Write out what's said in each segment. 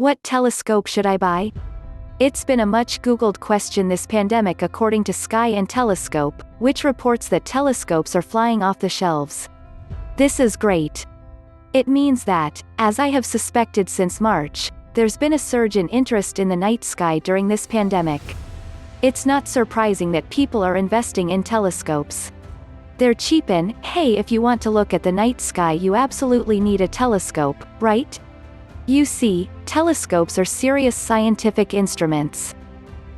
What telescope should I buy? It's been a much Googled question this pandemic according to Sky and Telescope, which reports that telescopes are flying off the shelves. This is great. It means that, as I have suspected since March, there's been a surge in interest in the night sky during this pandemic. It's not surprising that people are investing in telescopes. They're cheap and, hey, if you want to look at the night sky you absolutely need a telescope, right? You see, telescopes are serious scientific instruments.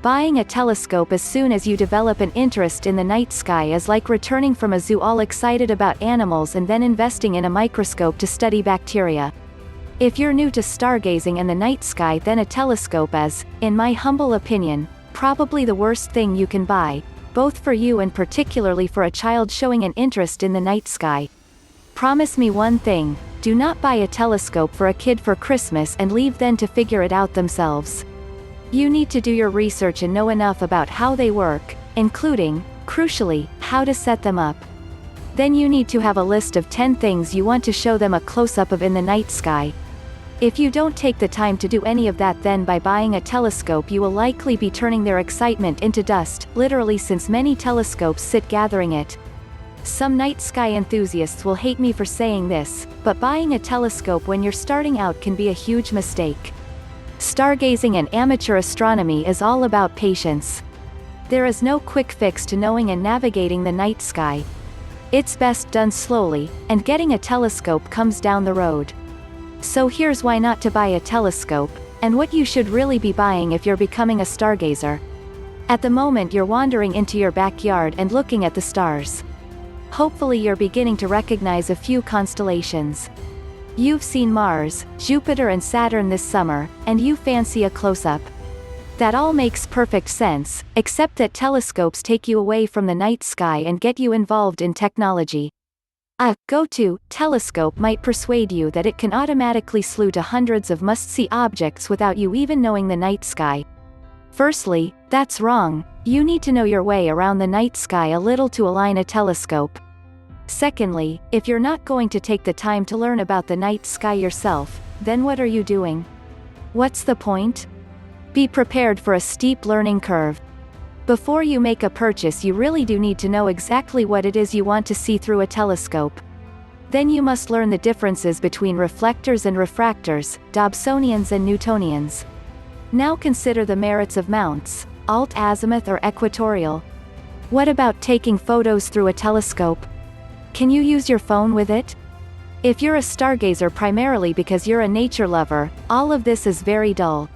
Buying a telescope as soon as you develop an interest in the night sky is like returning from a zoo all excited about animals and then investing in a microscope to study bacteria. If you're new to stargazing and the night sky, then a telescope is, in my humble opinion, probably the worst thing you can buy, both for you and particularly for a child showing an interest in the night sky. Promise me one thing: do not buy a telescope for a kid for Christmas and leave them to figure it out themselves. You need to do your research and know enough about how they work, including, crucially, how to set them up. Then you need to have a list of 10 things you want to show them a close-up of in the night sky. If you don't take the time to do any of that, then by buying a telescope you will likely be turning their excitement into dust, literally, since many telescopes sit gathering it. Some night sky enthusiasts will hate me for saying this, but buying a telescope when you're starting out can be a huge mistake. Stargazing and amateur astronomy is all about patience. There is no quick fix to knowing and navigating the night sky. It's best done slowly, and getting a telescope comes down the road. So here's why not to buy a telescope, and what you should really be buying if you're becoming a stargazer. At the moment you're wandering into your backyard and looking at the stars. Hopefully you're beginning to recognize a few constellations. You've seen Mars, Jupiter and Saturn this summer, and you fancy a close-up. That all makes perfect sense, except that telescopes take you away from the night sky and get you involved in technology. A go-to telescope might persuade you that it can automatically slew to hundreds of must-see objects without you even knowing the night sky. Firstly, that's wrong. You need to know your way around the night sky a little to align a telescope. Secondly, if you're not going to take the time to learn about the night sky yourself, then what are you doing? What's the point? Be prepared for a steep learning curve. Before you make a purchase you really do need to know exactly what it is you want to see through a telescope. Then you must learn the differences between reflectors and refractors, Dobsonians and Newtonians. Now consider the merits of mounts, alt-azimuth or equatorial. What about taking photos through a telescope? Can you use your phone with it? If you're a stargazer primarily because you're a nature lover, all of this is very dull.